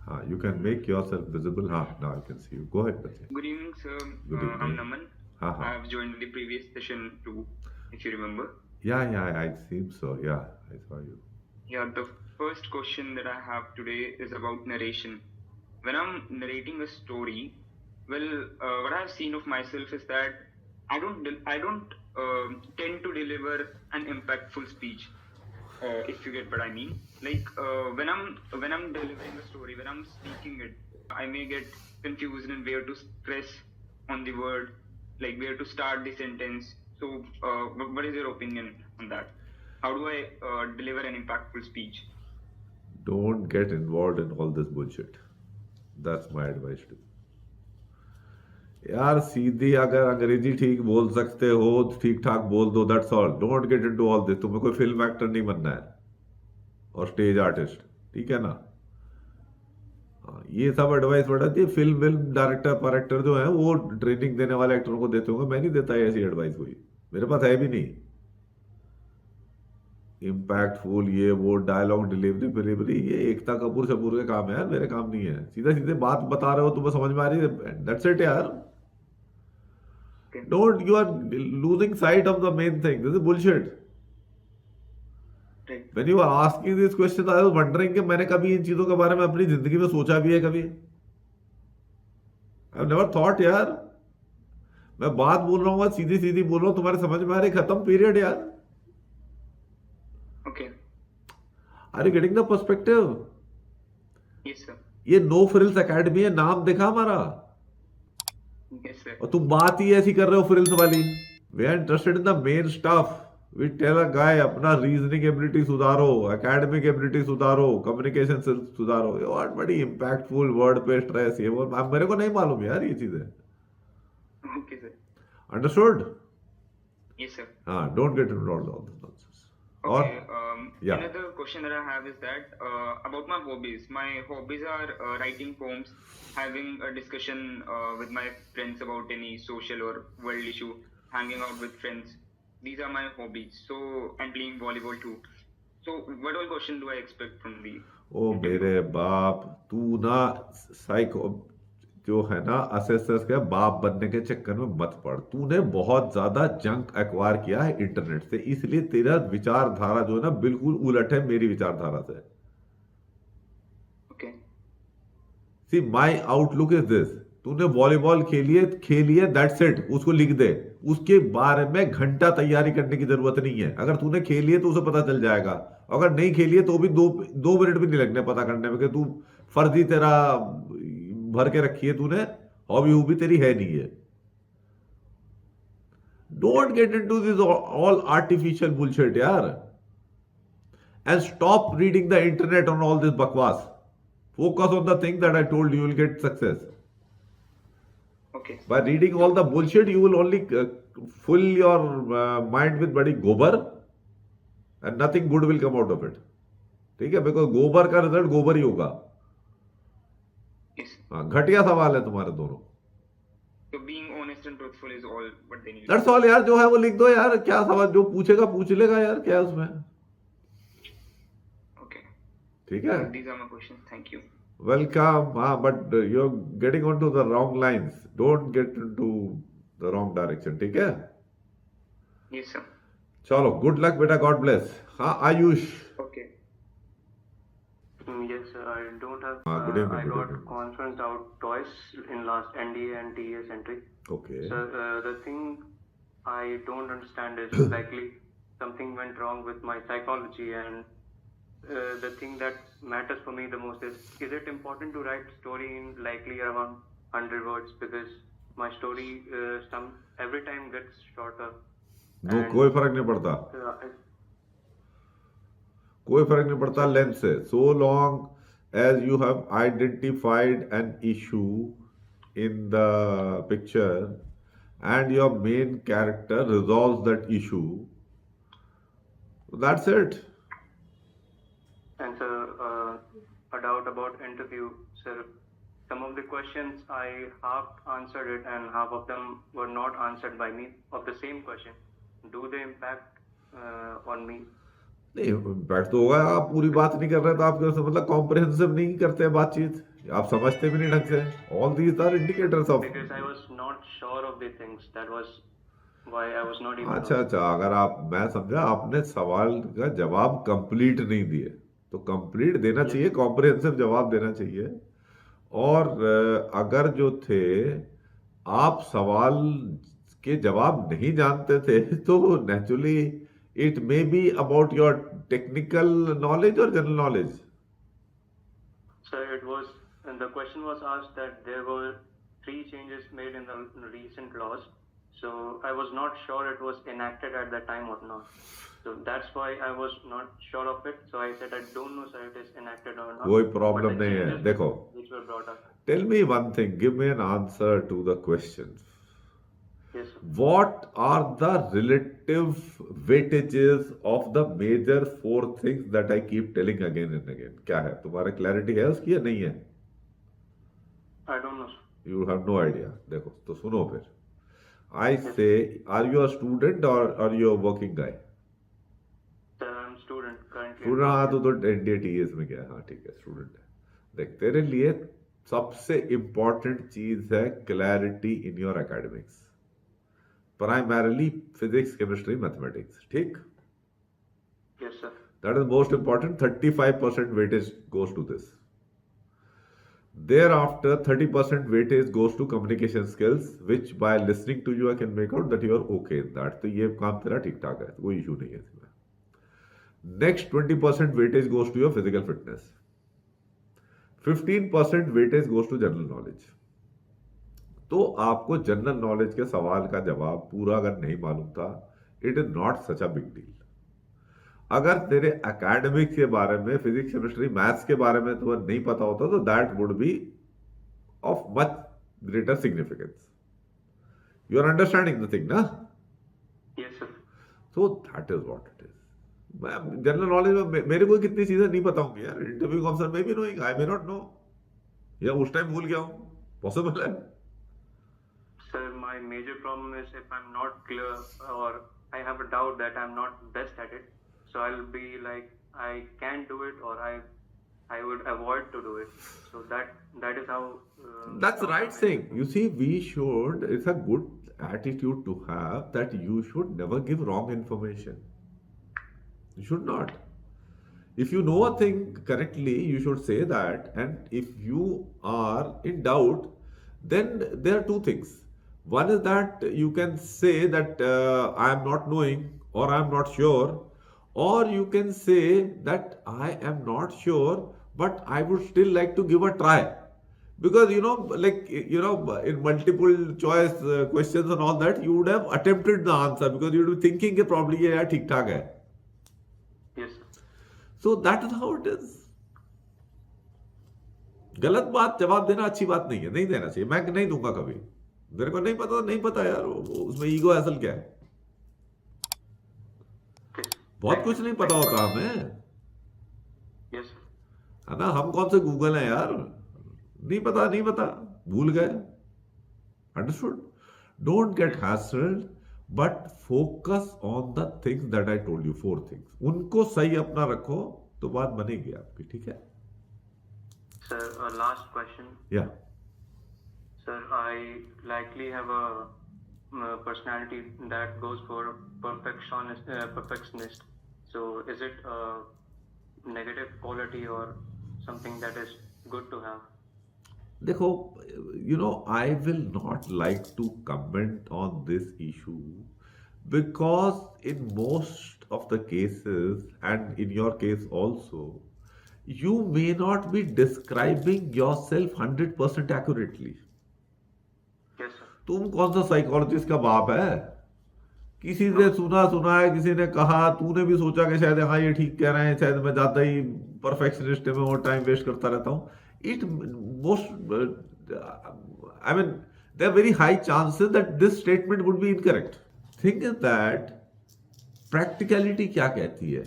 You can make yourself visible. Now I can see you. Go ahead, Bachchan. Good evening, sir. Good I'm evening. Naman. हाँ I हाँ. have joined the previous session too, if you remember. Yeah, I seem so. Yeah, I saw you. Yeah, the first question that I have today is about narration. When I'm narrating a story, well, what I've seen of myself is that I don't tend to deliver an impactful speech. If you get what I mean. Like when I'm delivering a story, when I'm speaking it, I may get confused in where to stress on the word, like where to start the sentence. So, what is your opinion on that? How do I deliver an impactful speech? Don't get involved in all this bullshit. That's my advice to you. यार सीधी अगर अंग्रेजी ठीक बोल सकते हो ठीक ठाक बोल दो. That's all. Don't get into all this. तुम्हें कोई फिल्म एक्टर नहीं बनना है और स्टेज आर्टिस्ट. ठीक है ना. ये सब एडवाइस बढ़ाती है. फिल्म डायरेक्टर पायरेक्टर जो है वो ट्रेनिंग देने वाले एक्टरों को देते होंगे. मैं नहीं देता ऐसी एडवाइस कोई. मेरे पास है भी नहीं. इम्पैक्टफुल ये वो डायलॉग डिलीवरी डिलीवरी ये एकता कपूर शपूर के काम है यार. मेरे काम नहीं है. सीधे सीधे बात बता रहे हो तुम्हें समझ में आ रही है. दैट्स इट यार. Okay. Don't, you are losing sight of the main thing. This is bullshit. Right. When you are asking these questions, I was wondering कि मैंने कभी इन चीजों के बारे में अपनी जिंदगी में सोचा भी है कभी. I have never thought यार. मैं बात बोल रहा हूँ सीधी सीधी बोल रहा हूँ तुम्हारे समझ में आ रही. खत्म पीरियड यार. Okay. Are you getting the perspective? Yes, sir. ये नो फ्रिल्स एकेडमी है. नाम देखा हमारा. Yes, sir. और तुम बात ही ऐसी कर रहे हो फ्रिल्स वाली. We are interested in the main stuff. We tell a guy अपना रीजनिंग एबिलिटी सुधारो, एकेडमिक एबिलिटी सुधारो, कम्युनिकेशन सुधारो. ये व्हाट बड़ी इंपैक्टफुल वर्ड पे स्ट्रेस ये वो. मेरे को नहीं मालूम यार ये चीजें. Okay, sir. Understood. Yes, sir. हाँ. Don't get involved all this nonsense. Okay. Yeah. Another question that I have is that about my hobbies. My hobbies are writing poems, having a discussion with my friends about any social or world issue, hanging out with friends. These are my hobbies. So, and playing volleyball too. So, what all question do I expect from the ओ मेरे बाप. तू ना psycho जो है ना assessors के बाप बनने के चक्कर में मत पड़. तूने बहुत ज्यादा जंक एक्वायर किया है इंटरनेट से. इसलिए तेरा विचारधारा जो है ना बिल्कुल उलट है मेरी विचारधारा से. Okay. See my outlook is this. तूने वॉलीबॉल खेली है दैट्स इट. उसको लिख दे. उसके बारे में घंटा तैयारी करने की जरूरत नहीं है. अगर तूने खेली है तो उसे पता चल जाएगा. अगर नहीं खेली है तो भी दो मिनट भी नहीं लगने पता करने में कि तू फर्जी तेरा भर के रखी है तूने. हॉबी तेरी है नहीं है. Don't get into this all artificial bullshit यार. And stop reading the internet on all this बकवास. Focus on the thing that I told you will get success. Okay. By reading all the bullshit, you will only fill your mind with badi gobar and nothing good will come out of it. ठीक है. Because गोबर का result गोबर ही होगा. Yes. हाँ. घटिया सवाल है तुम्हारे दोनों. So, being honest and truthful is all what they need. That's all यार. जो है वो लिख दो यार. क्या सवाल जो पूछेगा पूछ लेगा यार. क्या है उसमें. Okay. ठीक है. These are my questions. Thank you. Welcome. But you're getting onto the wrong lines. Don't get into the wrong direction. ठीक है. Yes, sir. चलो. गुड लक बेटा. God bless. हाँ Ayush. Okay. Yes, sir. I don't have. Good evening, I good got evening. conference out twice in last NDA and TS entry. Okay. So the thing I don't understand is likely something went wrong with my psychology, and the thing that matters for me the most is it important to write story in likely around 100 words, because my story every time gets shorter. No, And, कोई फर्क नहीं पड़ता. कोई फर्क नहीं पड़ता length से. So long as you have identified an issue in the picture and your main character resolves that issue, that's it. And sir, a doubt about interview, sir. Some of the questions I half answered it, and half of them were not answered by me of the same question. Do they impact on me? नहीं impact तो होगा. आप पूरी बात नहीं कर रहे तो आप मतलब कॉम्प्रिहेंसिव नहीं करते हैं बातचीत. आप समझते भी नहीं ढंग से. All these are indicators of. because I was not sure of the things. That was why I was not able अच्छा to. अच्छा, अगर आप, मैं समझा आपने सवाल का जवाब कंप्लीट नहीं दिए, तो कंप्लीट देना Yes. चाहिए, कॉम्प्रिहेंसिव जवाब देना चाहिए. और अगर जो थे आप सवाल के जवाब नहीं जानते थे, तो naturally it may be about your technical knowledge और general knowledge. So it was, and the question was asked that there were 3 changes made in the recent laws. So I was not sure it was enacted at that time or not. So that's why I was not sure of it. So I said I don't know, sir, it is enacted or not. कोई But problem the नहीं है. changes देखो, which were brought up. Tell me one thing, give me an answer to the question. Yes, sir. What are the relative weightages of the major 4 things that I keep telling again and again? क्या है, तुम्हारा clarity है उसकी या नहीं है? I don't know, sir. You have no idea. देखो तो सुनो फिर. I say, are you a student or are you a working guy? Sir, I'm student currently. Student, हाँ तो NDA-TS में क्या है, हाँ ठीक है स्टूडेंट है. देख, तेरे लिए सबसे इम्पोर्टेंट चीज है clarity in your academics, primarily physics, chemistry, mathematics. ठीक, Yes, sir. that is most important. 35% weightage goes to this. Thereafter 30% weightage goes to communication skills, which by listening to you I can make out that you are okay in that. तो ये काम तेरा ठीक ठाक है, कोई issue नहीं है इसमें. Next 20% weightage goes to your physical fitness. 15% weightage goes to general knowledge. तो आपको जनरल नॉलेज के सवाल का जवाब पूरा अगर नहीं मालूम था, it is not such a big deal. अगर तेरे एकेडमिक्स के बारे में, फिजिक्स, केमिस्ट्री, मैथ्स के बारे में तुम्हें नहीं पता होता, तो that would be of much greater significance. You are understanding the thing ना? Yes, sir. So that is what it is. मैं जनरल नॉलेज में मेरे को कितनी चीजें नहीं पता होंगी यार. इंटरव्यू ऑप्शन में भी knowing, I may not know, या उस टाइम भूल गया हूं, पॉसिबल है. Sir, my major problem is if I'm not clear or I have a doubt that I'm not best at it, so I'll be like I can't do it or I would avoid to do it. So that is how. That's the right thing. You see, we should, it's a good attitude to have that you should never give wrong information. You should not. If you know a thing correctly, you should say that. And if you are in doubt, then there are 2 things. One is that you can say that I am not knowing or I am not sure, or you can say that I am not sure, but I would still like to give a try. Because in multiple choice questions and all that, you would have attempted the answer because you would be thinking कि probably ये यार ठीक ठाक है. Yes, sir. So that is how it is. गलत बात जवाब देना अच्छी बात नहीं है, नहीं देना चाहिए. मैं नहीं दूंगा कभी. मेरे को नहीं पता, नहीं पता यार, उसमें ईगो असल क्या है. बहुत कुछ नहीं पता होता हमें, Yes, sir. है ना. हम कौन से गूगल हैं यार, नहीं पता, नहीं पता, भूल गए. Understood. Don't get hassled, but focus on the things that I told you. 4 things, उनको सही अपना रखो तो बात बनेगी आपकी. ठीक है. Sir, a last question. या Sir, I likely have a personality that goes for perfectionist. So, is it a negative quality or something that is good to have? देखो, I will not like to comment on this issue because in most of the cases, and in your case also, you may not be describing yourself 100% accurately. Yes, sir. तुम कौन सा psychologist का बाप है? किसी से सुना है, किसी ने कहा, तूने भी सोचा कि शायद हाँ ये ठीक कह रहे हैं, शायद मैं ज्यादा ही परफेक्शनिस्ट में और टाइम वेस्ट करता रहता हूँ. It most, I mean, there are very high chances that this statement would be incorrect. Thing is that practicality क्या कहती है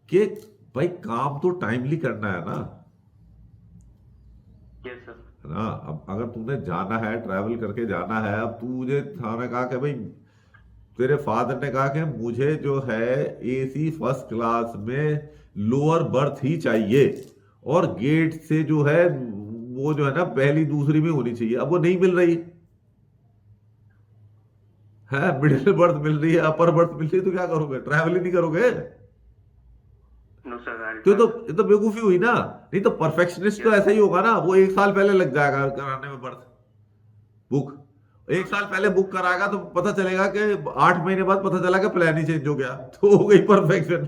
कि भाई काम तो टाइमली करना है ना. Yes, sir. है ना. अब अगर तूने जाना है, ट्रैवल करके जाना है, अब तुझे थाने कहा कि भाई, तेरे फादर ने कहा कि मुझे जो है AC फर्स्ट क्लास में लोअर बर्थ ही चाहिए और गेट से जो है वो जो है ना पहली दूसरी में होनी चाहिए, अब वो नहीं मिल रही है, मिडिल बर्थ मिल रही है, अपर बर्थ मिल रही है, तो क्या करोगे? ट्रैवल ही नहीं करोगे। No, sir. I'll तो try. ये तो बेवकूफी हुई ना। नहीं तो परफेक्शनिस्ट तो ऐसा ही होगा ना, वो 1 साल पहले लग जाएगा कराने में बर्थ बुक। 1 साल पहले बुक कराएगा तो पता चलेगा कि 8 महीने बाद पता चला कि प्लान ही चेंज हो गया, तो हो गई perfection.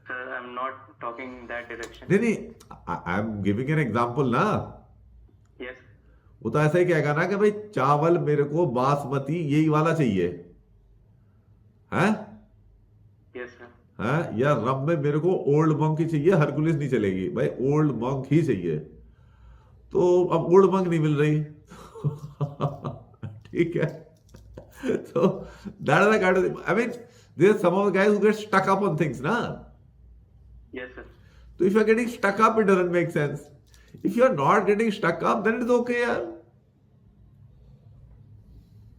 Sir, I'm not talking in that direction. नहीं, I am giving an example ना। Yes. वो तो ऐसा ही कहेगा ना कि भाई चावल मेरे को बासमती यही वाला चाहिए है, Yes, sir. है? या रम में मेरे को ओल्ड मंक ही चाहिए, हरकुलिस नहीं चलेगी भाई, ओल्ड मंक ही चाहिए। तो अब ओल्ड मंक नहीं मिल रही ठीक है। so that is the kind of thing. I mean, there's some of the guys who get stuck up on things na. Yes, sir. So if you're getting stuck up, it doesn't make sense. If you're not getting stuck up, then it's okay yaar.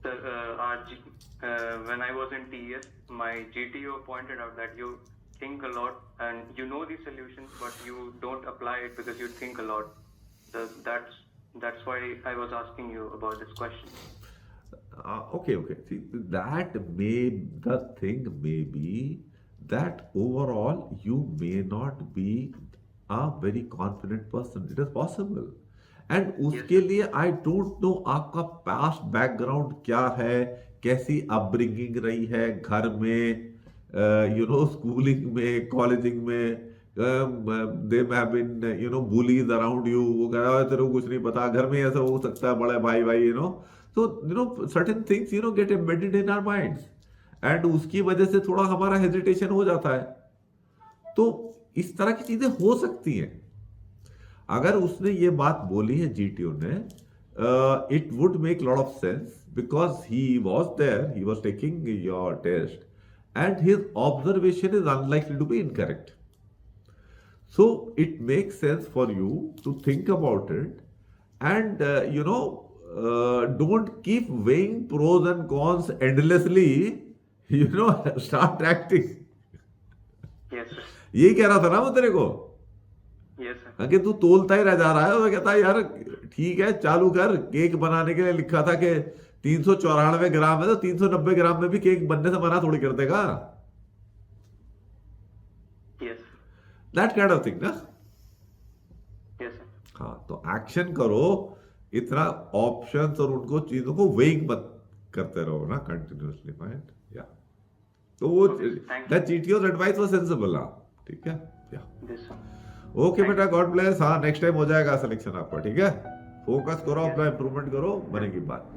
Sir, when I was in TES, my GTO pointed out that you think a lot and you know the solutions, but you don't apply it because you think a lot. So that's why I was asking you about this question. Okay. See, that may, the thing may be that overall you may not be a very confident person. It is possible. And उसके लिए I don't know आपका past background क्या है, कैसी upbringing रही है घर में, स्कूलिंग में, कॉलेजिंग में, they have been bullies around you, वो कह रहा है तेरे को कुछ नहीं पता, घर में ऐसा हो सकता है, बड़े भाई तो certain things get embedded in our minds, and उसकी वजह से थोड़ा हमारा हेजिटेशन हो जाता है। तो इस तरह की चीजें हो सकती हैं। अगर उसने ये बात बोली है जीटीओ ने, it would make lot of sense because he was there, he was taking your test and his observation is unlikely to be incorrect. So it makes sense for you to think about it and don't keep weighing pros and cons endlessly, start acting. Yes, sir. यही कह रहा था ना वो तेरे को, Yes, sir. कि तू तोलता ही रह जा रहा है। वो कहता है यार ठीक है चालू कर, केक बनाने के लिए लिखा था कि 394 ग्राम है, तो 390 ग्राम में भी केक बनने से मना थोड़ी कर देगा। Yes. That kind of thing ना। Yes, sir. हाँ, तो एक्शन करो, इतना ऑप्शंस और उनको चीजों को वेइंग मत करते रहो ना कंटिन्यूअसली माइंड। या तो वो Okay, thank you. That GTO's advice was sensible. ठीक है, या This, sir. ओके बेटा, गॉड ब्लेस। हाँ, नेक्स्ट टाइम हो जाएगा सिलेक्शन आपका। ठीक है, फोकस करो, अपना इंप्रूवमेंट करो, बनेगी बात।